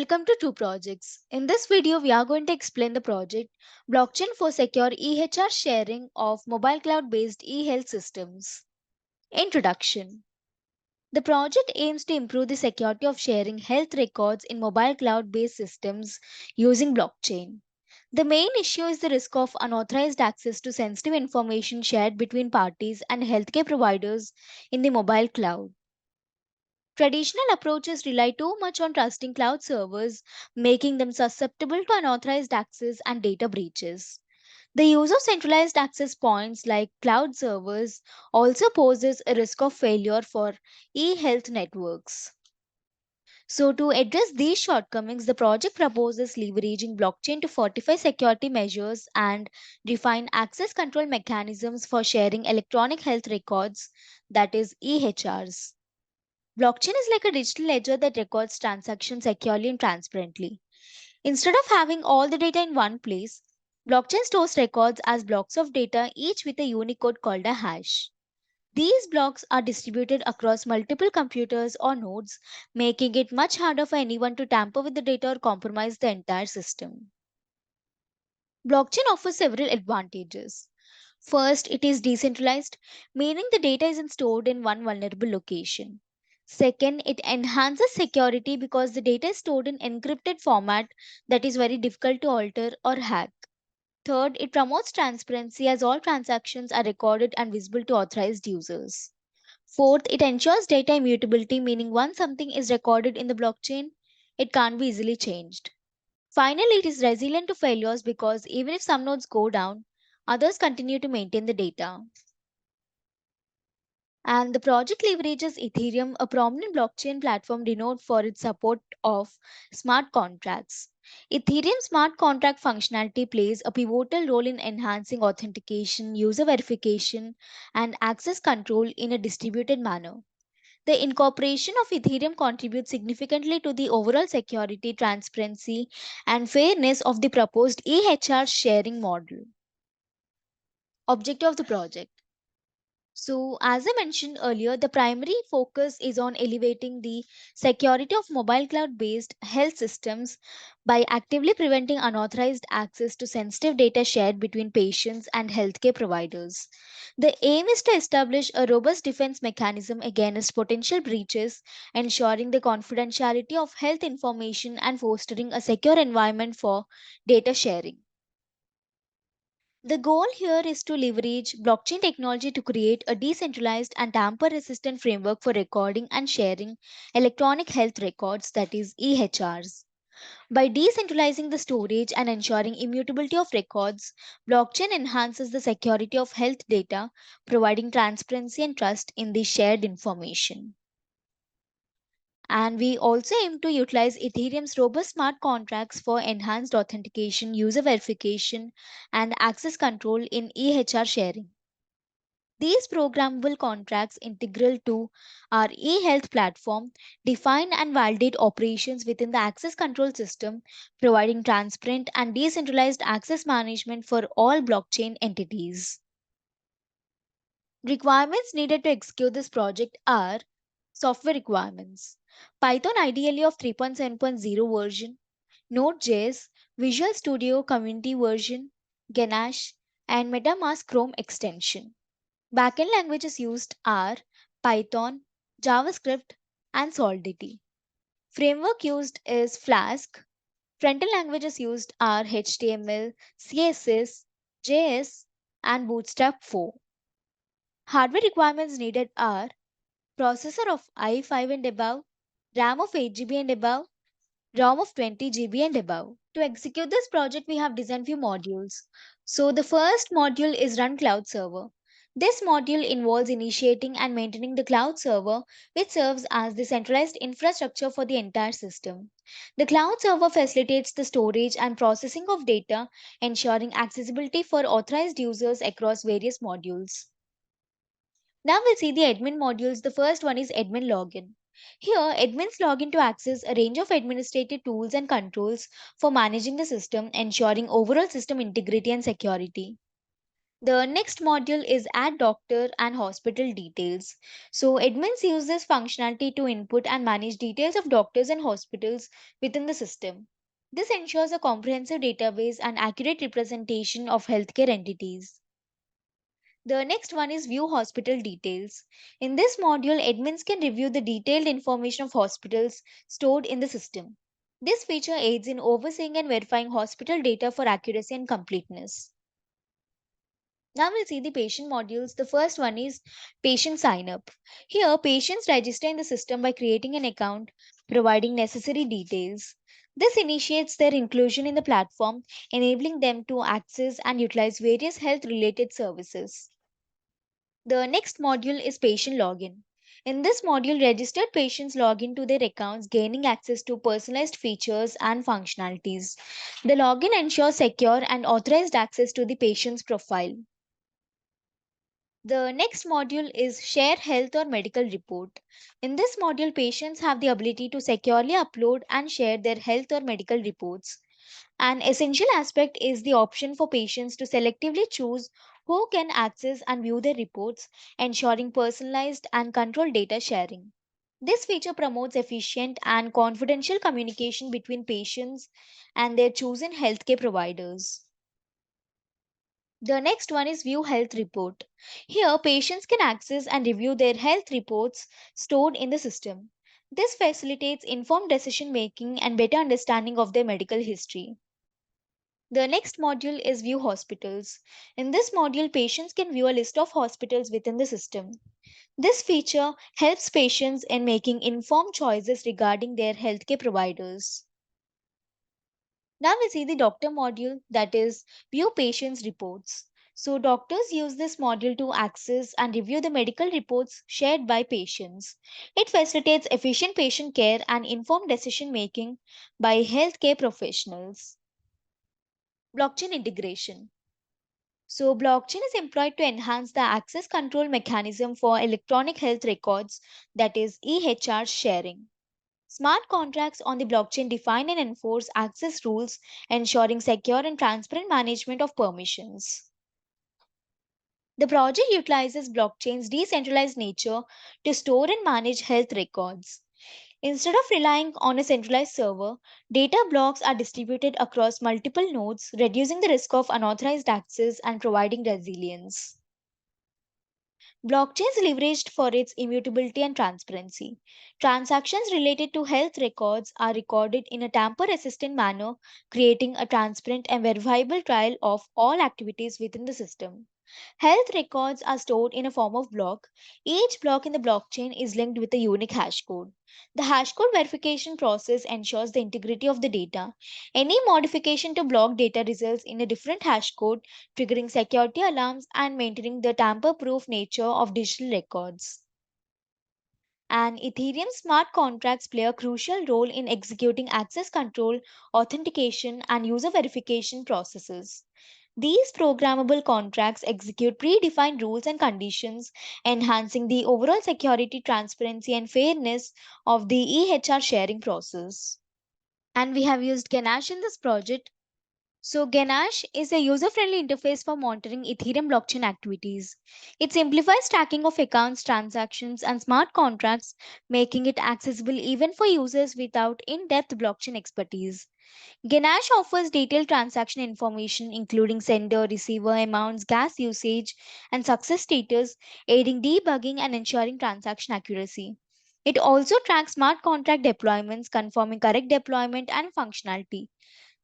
welcome to two projects. In this video, we are going to explain the project Blockchain for Secure EHR Sharing of Mobile Cloud Based e-health Systems. Introduction. The project aims to improve the security of sharing health records in mobile cloud based systems using blockchain. The main issue is the risk of unauthorized access to sensitive information shared between parties and healthcare providers in the mobile cloud. Traditional approaches rely too much on trusting cloud servers, making them susceptible to unauthorized access and data breaches. The use of centralized access points like cloud servers also poses a risk of failure for e health networks. So, to address these shortcomings, the project proposes leveraging blockchain to fortify security measures and define access control mechanisms for sharing electronic health records, that is, EHRs. Blockchain is like a digital ledger that records transactions securely and transparently. Instead of having all the data in one place, blockchain stores records as blocks of data, each with a unique code called a hash. These blocks are distributed across multiple computers or nodes, making it much harder for anyone to tamper with the data or compromise the entire system. Blockchain offers several advantages. First, it is decentralized, meaning the data isn't stored in one vulnerable location. Second, it enhances security because the data is stored in encrypted format that is very difficult to alter or hack. Third, it promotes transparency as all transactions are recorded and visible to authorized users. Fourth, it ensures data immutability, meaning once something is recorded in the blockchain, it can't be easily changed. Finally, it is resilient to failures because even if some nodes go down, others continue to maintain the data. And the project leverages Ethereum, a prominent blockchain platform renowned for its support of smart contracts. Ethereum smart contract functionality plays a pivotal role in enhancing authentication, user verification, and access control in a distributed manner. The incorporation of Ethereum contributes significantly to the overall security, transparency, and fairness of the proposed EHR sharing model. Objective of the project. So, as I mentioned earlier, the primary focus is on elevating the security of mobile cloud based health systems by actively preventing unauthorized access to sensitive data shared between patients and healthcare providers. The aim is to establish a robust defense mechanism against potential breaches, ensuring the confidentiality of health information and fostering a secure environment for data sharing. The goal here is to leverage blockchain technology to create a decentralized and tamper resistant framework for recording and sharing electronic health records, that is, EHRs. By decentralizing the storage and ensuring immutability of records, blockchain enhances the security of health data, providing transparency and trust in the shared information. And we also aim to utilize Ethereum's robust smart contracts for enhanced authentication, user verification, and access control in EHR sharing. These programmable contracts integral to our e-health platform define and validate operations within the access control system, providing transparent and decentralized access management for all blockchain entities. Requirements needed to execute this project are software requirements. Python ideally of 3.7.0 version, Node.js, Visual Studio Community version, Ganache, and MetaMask Chrome extension. Backend languages used are Python, JavaScript, and Solidity. Framework used is Flask. Frontend languages used are HTML, CSS, JS, and Bootstrap 4. Hardware requirements needed are processor of i5 and above, RAM of 8 GB and above, ROM of 20 GB and above. To execute this project, we have designed few modules. So the first module is Run Cloud Server. This module involves initiating and maintaining the cloud server, which serves as the centralized infrastructure for the entire system. The cloud server facilitates the storage and processing of data, ensuring accessibility for authorized users across various modules. Now we'll see the admin modules. The first one is admin login. Here, admins log in to access a range of administrative tools and controls for managing the system, ensuring overall system integrity and security. The next module is add doctor and hospital details. So admins use this functionality to input and manage details of doctors and hospitals within the system. This ensures a comprehensive database and accurate representation of healthcare entities. The next one is view hospital details. In this module, admins can review the detailed information of hospitals stored in the system. This feature aids in overseeing and verifying hospital data for accuracy and completeness. Now we'll see the patient modules. The first one is patient sign up. Here, patients register in the system by creating an account, providing necessary details. This initiates their inclusion in the platform, enabling them to access and utilize various health related services. The next module is patient login. In this module, registered patients log into their accounts, gaining access to personalized features and functionalities. The login ensures secure and authorized access to the patient's profile. The next module is Share Health or Medical Report. In this module, patients have the ability to securely upload and share their health or medical reports. An essential aspect is the option for patients to selectively choose who can access and view their reports, ensuring personalized and controlled data sharing. This feature promotes efficient and confidential communication between patients and their chosen healthcare providers. The next one is View Health Report. Here, patients can access and review their health reports stored in the system. This facilitates informed decision making and better understanding of their medical history. The next module is View Hospitals. In this module, patients can view a list of hospitals within the system. This feature helps patients in making informed choices regarding their healthcare providers. Now we see the doctor module, that is view patients reports. So doctors use this module to access and review the medical reports shared by patients. It facilitates efficient patient care and informed decision making by healthcare professionals. Blockchain integration. So blockchain is employed to enhance the access control mechanism for electronic health records, that is EHR sharing. Smart contracts on the blockchain define and enforce access rules, ensuring secure and transparent management of permissions. The project utilizes blockchain's decentralized nature to store and manage health records. Instead of relying on a centralized server, data blocks are distributed across multiple nodes, reducing the risk of unauthorized access and providing resilience. Blockchain is leveraged for its immutability and transparency. Transactions related to health records are recorded in a tamper resistant manner, creating a transparent and verifiable trail of all activities within the system. Health records are stored in a form of block. Each block in the blockchain is linked with a unique hash code. The hash code verification process ensures the integrity of the data. Any modification to block data results in a different hash code, triggering security alarms and maintaining the tamper proof nature of digital records. And Ethereum smart contracts play a crucial role in executing access control, authentication, and user verification processes. These programmable contracts execute predefined rules and conditions, enhancing the overall security, transparency, and fairness of the EHR sharing process. And we have used Ganache in this project. So, Ganache is a user friendly interface for monitoring Ethereum blockchain activities. It simplifies tracking of accounts, transactions, and smart contracts, making it accessible even for users without in depth blockchain expertise. Ganache offers detailed transaction information, including sender, receiver amounts, gas usage, and success status, aiding debugging and ensuring transaction accuracy. It also tracks smart contract deployments, confirming correct deployment and functionality.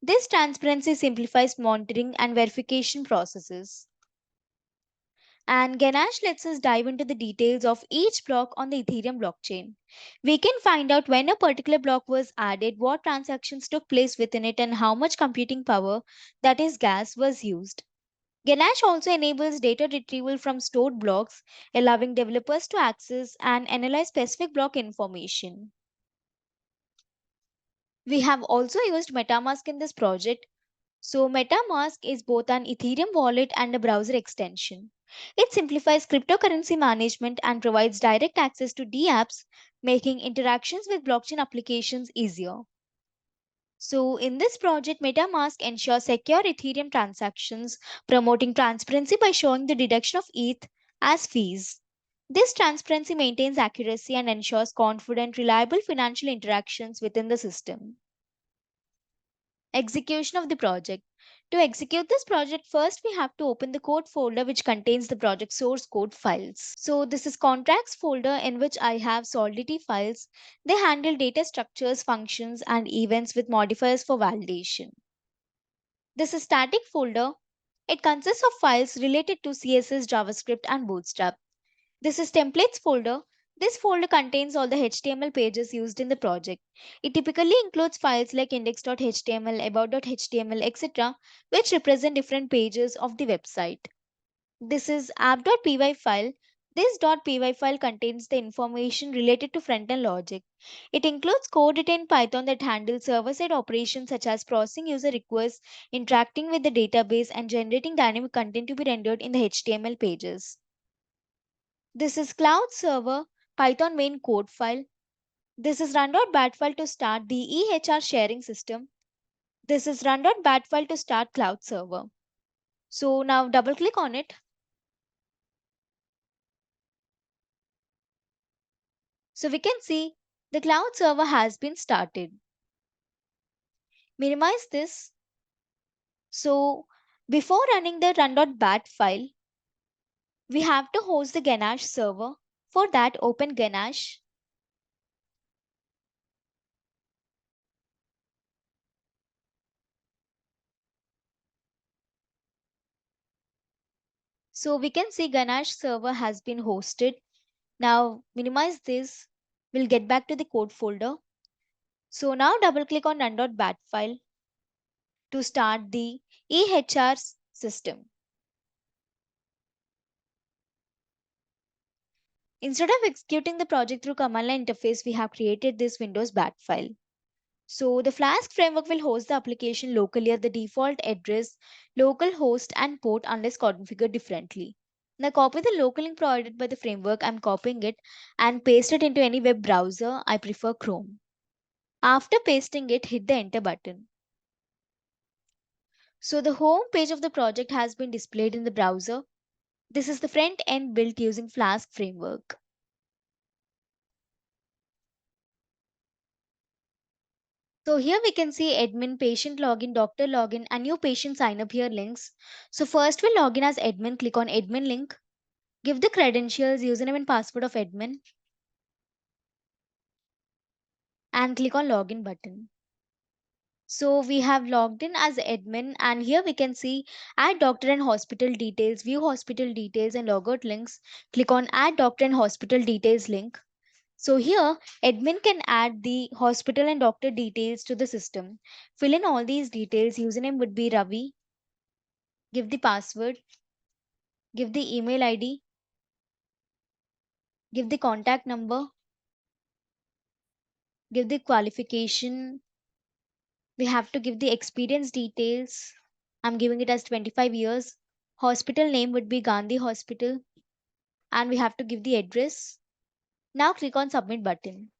This transparency simplifies monitoring and verification processes. And Ganache lets us dive into the details of each block on the Ethereum blockchain. We can find out when a particular block was added, what transactions took place within it, and how much computing power, that is gas, was used. Ganache also enables data retrieval from stored blocks, allowing developers to access and analyze specific block information. We have also used MetaMask in this project. So, MetaMask is both an Ethereum wallet and a browser extension. It simplifies cryptocurrency management and provides direct access to dApps, making interactions with blockchain applications easier. So, in this project, MetaMask ensures secure Ethereum transactions, promoting transparency by showing the deduction of ETH as fees. This transparency maintains accuracy and ensures confident, reliable financial interactions within the system. Execution of the project. To execute this project, first we have to open the code folder which contains the project source code files. So this is contracts folder in which I have Solidity files. They handle data structures, functions and events with modifiers for validation. This is static folder. It consists of files related to CSS, JavaScript and Bootstrap. This is templates folder. This folder contains all the HTML pages used in the project. It typically includes files like index.html, about.html, etc., which represent different pages of the website. This is app.py file. This .py file contains the information related to front-end logic. It includes code written in Python that handles server-side operations such as processing user requests, interacting with the database, and generating dynamic content to be rendered in the HTML pages. This is Cloud Server Python main code file. This is run.bat file to start the EHR sharing system. This is run.bat file to start Cloud Server. So now double click on it. So we can see the Cloud Server has been started. Minimize this. So before running the run.bat file, we have to host the Ganache server. For that, open Ganache. So we can see Ganache server has been hosted. Now minimize this. We'll get back to the code folder. So now double click on run.bat file to start the EHRs system. Instead of executing the project through command line interface, we have created this Windows bat file. So the Flask framework will host the application locally at the default address, local host and port unless configured differently. Now copy the local link provided by the framework. I'm copying it and paste it into any web browser. I prefer Chrome. After pasting it, hit the enter button. So the home page of the project has been displayed in the browser. This is the front end built using Flask framework. So here we can see admin, patient login, doctor login, and new patient sign up here links. So first we'll log in as admin. Click on admin link. Give the credentials, username and password of admin and click on login button. So we have logged in as admin and here we can see add doctor and hospital details, view hospital details and logout links. Click on add doctor and hospital details link. So here admin can add the hospital and doctor details to the system. Fill in all these details. Username would be Ravi. Give the password. Give the email ID. Give the contact number. Give the qualification. We have to give the experience details. I'm giving it as 25 years. Hospital name would be Gandhi Hospital. And we have to give the address. Now click on submit button.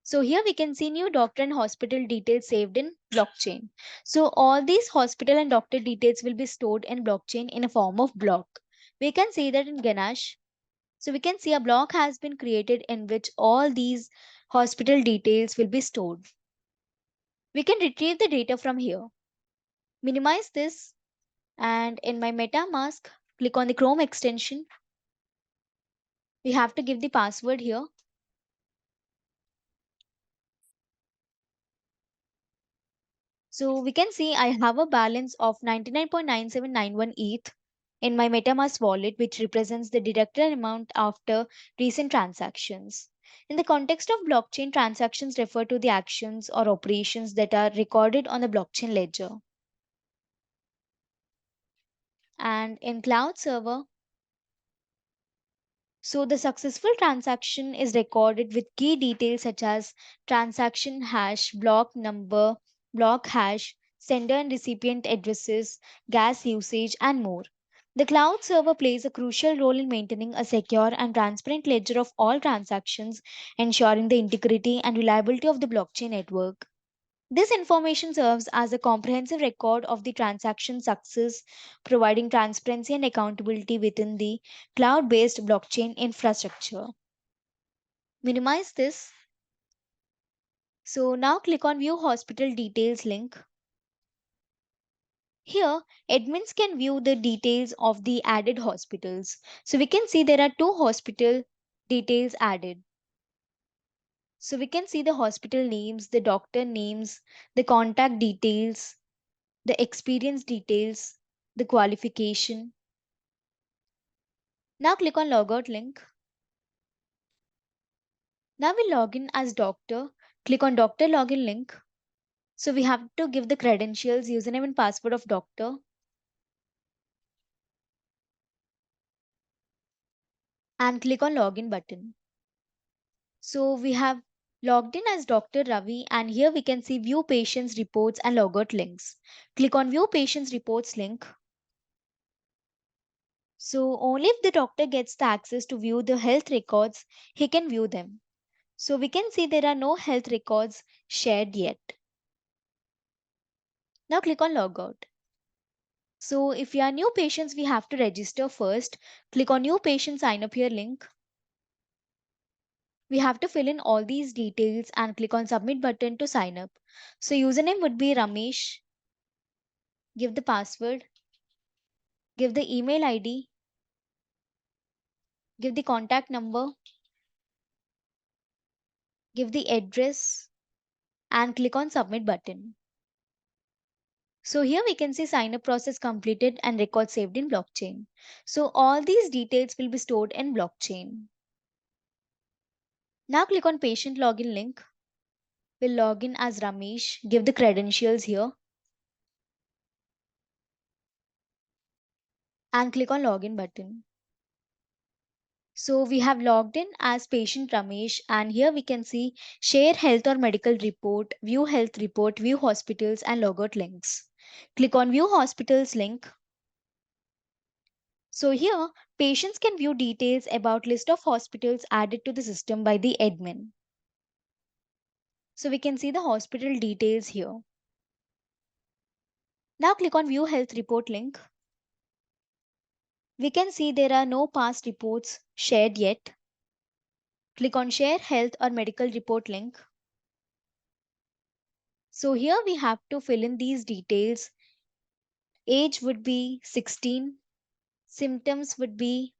So here we can see new doctor and hospital details saved in blockchain. So all these hospital and doctor details will be stored in blockchain in a form of block. We can see that in Ganache. So we can see a block has been created in which all these hospital details will be stored. We can retrieve the data from here. Minimize this and in my MetaMask, click on the Chrome extension. We have to give the password here. So we can see I have a balance of 99.9791 ETH in my MetaMask wallet, which represents the deducted amount after recent transactions. In the context of blockchain, transactions refer to the actions or operations that are recorded on the blockchain ledger. And in cloud server, so the successful transaction is recorded with key details such as transaction hash, block number, block hash, sender and recipient addresses, gas usage, and more. The cloud server plays a crucial role in maintaining a secure and transparent ledger of all transactions, ensuring the integrity and reliability of the blockchain network. This information serves as a comprehensive record of the transaction success, providing transparency and accountability within the cloud based blockchain infrastructure. Minimize this. So now click on View Hospital Details link. Here, admins can view the details of the added hospitals. So we can see there are two hospital details added. So we can see the hospital names, the doctor names, the contact details, the experience details, the qualification. Now click on Logout link. Now we log in as doctor. Click on Doctor Login link. So we have to give the credentials, username and password of doctor and click on Login button. So we have logged in as Dr. Ravi and here we can see View Patients Reports and Logout links. Click on View Patients Reports link. So only if the doctor gets the access to view the health records, he can view them. So we can see there are no health records shared yet. Now click on Logout. So if you are new patients, we have to register first. Click on New Patient Sign Up Here link. We have to fill in all these details and click on Submit button to sign up. So username would be Ramesh. Give the password. Give the email ID. Give the contact number. Give the address and click on Submit button. So here we can see sign up process completed and record saved in blockchain. So all these details will be stored in blockchain. Now click on patient login link. We'll log in as Ramesh. Give the credentials here and click on login button. So we have logged in as patient Ramesh and here we can see share health or medical report, view health report, view hospitals and logout links. Click on view hospitals link. So here patients can view details about list of hospitals added to the system by the admin. So we can see the hospital details here. Now click on view health report link. We can see there are no past reports shared yet. Click on share health or medical report link. So here we have to fill in these details. Age would be 16. Symptoms would be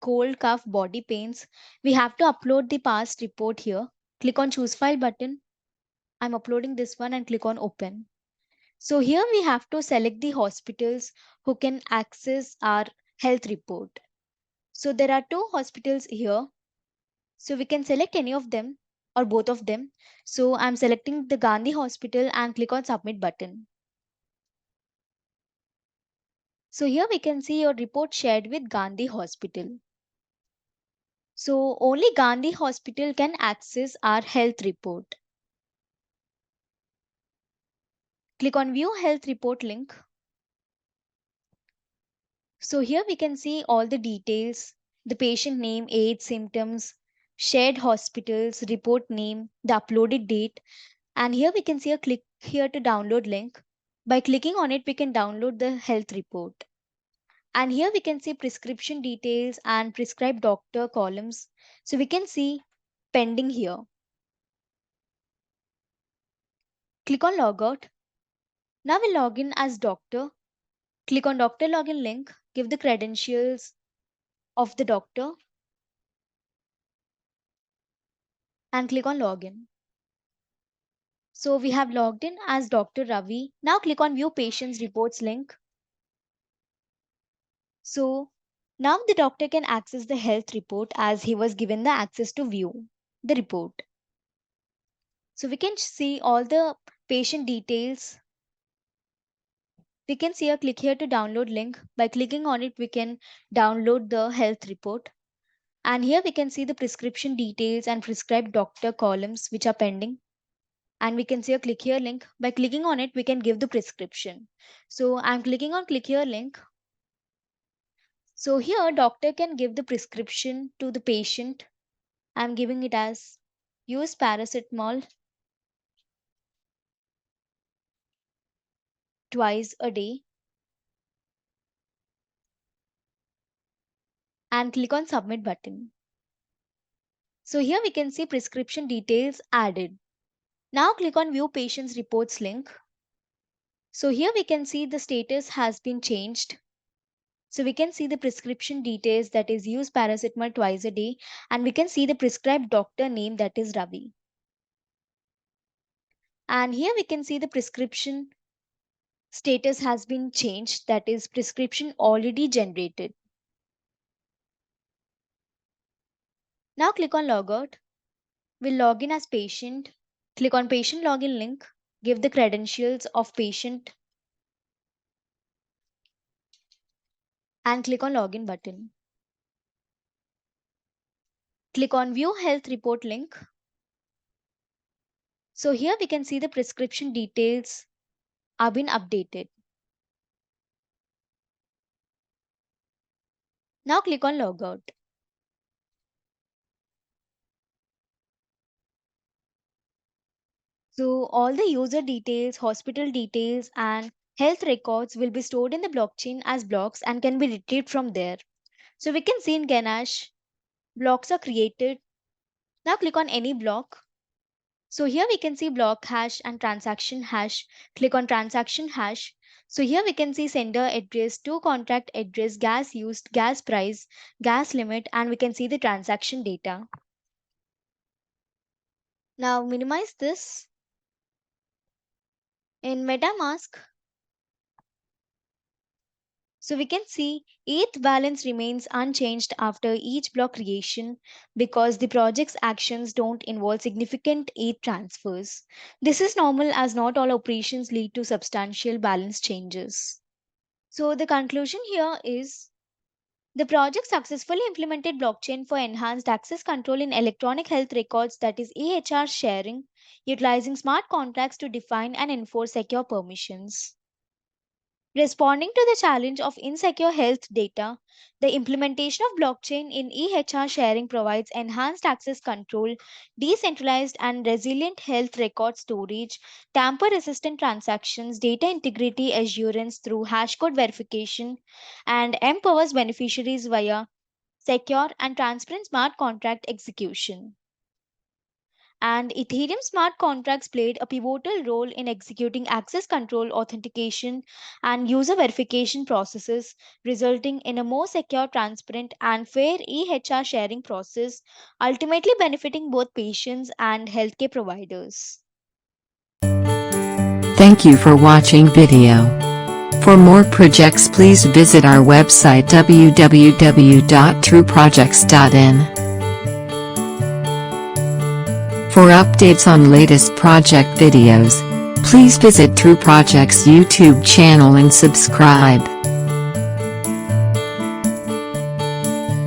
cold, cough, body pains. We have to upload the past report here. Click on choose file button. I'm uploading this one and click on open. So here we have to select the hospitals who can access our health report. So there are two hospitals here. So we can select any of them or both of them. So I'm selecting the Gandhi Hospital and click on submit button. So here we can see your report shared with Gandhi Hospital. So only Gandhi Hospital can access our health report. Click on view health report link. So here we can see all the details, the patient name, age, symptoms, shared hospitals, report name, the uploaded date. And here we can see a click here to download link. By clicking on it, we can download the health report. And here we can see prescription details and prescribed doctor columns. So we can see pending here. Click on logout. Now we log in as doctor. Click on doctor login link. Give the credentials of the doctor and click on login. So we have logged in as Dr. Ravi. Now click on view patients reports link. So now the doctor can access the health report as he was given the access to view the report. So we can see all the patient details. We can see a click here to download link. By clicking on it, we can download the health report. And here we can see the prescription details and prescribed doctor columns which are pending. And we can see a click here link. By clicking on it, we can give the prescription. So I'm clicking on click here link. So here doctor can give the prescription to the patient. I'm giving it as use paracetamol twice a day and click on submit button. So here we can see prescription details added. Now click on view patient's reports link. So here we can see the status has been changed. So we can see the prescription details, that is use paracetamol twice a day, and we can see the prescribed doctor name, that is Ravi. And here we can see the prescription status has been changed, that is prescription already generated. Now click on logout. We'll log in as patient. Click on patient login link. Give the credentials of patient and click on login button. Click on view health report link. So here we can see the prescription details are been updated. Now click on logout. So all the user details, hospital details and health records will be stored in the blockchain as blocks and can be retrieved from there. So we can see in Ganache, blocks are created. Now click on any block. So here we can see block hash and transaction hash. Click on transaction hash. So here we can see sender address, to contract address, gas used, gas price, gas limit, and we can see the transaction data. Now minimize this. In MetaMask, so we can see ETH balance remains unchanged after each block creation because the project's actions don't involve significant ETH transfers. This is normal as not all operations lead to substantial balance changes. So the conclusion here is the project successfully implemented blockchain for enhanced access control in electronic health records, that is EHR sharing, utilizing smart contracts to define and enforce secure permissions. Responding to the challenge of insecure health data, the implementation of blockchain in EHR sharing provides enhanced access control, decentralized and resilient health record storage, tamper resistant transactions, data integrity assurance through hashcode verification, and empowers beneficiaries via secure and transparent smart contract execution. And Ethereum smart contracts played a pivotal role in executing access control, authentication, and user verification processes, resulting in a more secure, transparent, and fair EHR sharing process, ultimately benefiting both patients and healthcare providers. Thank you for watching video. For more projects, please visit our website www.trueprojects.in. For updates on latest project videos, please visit True Projects YouTube channel and subscribe.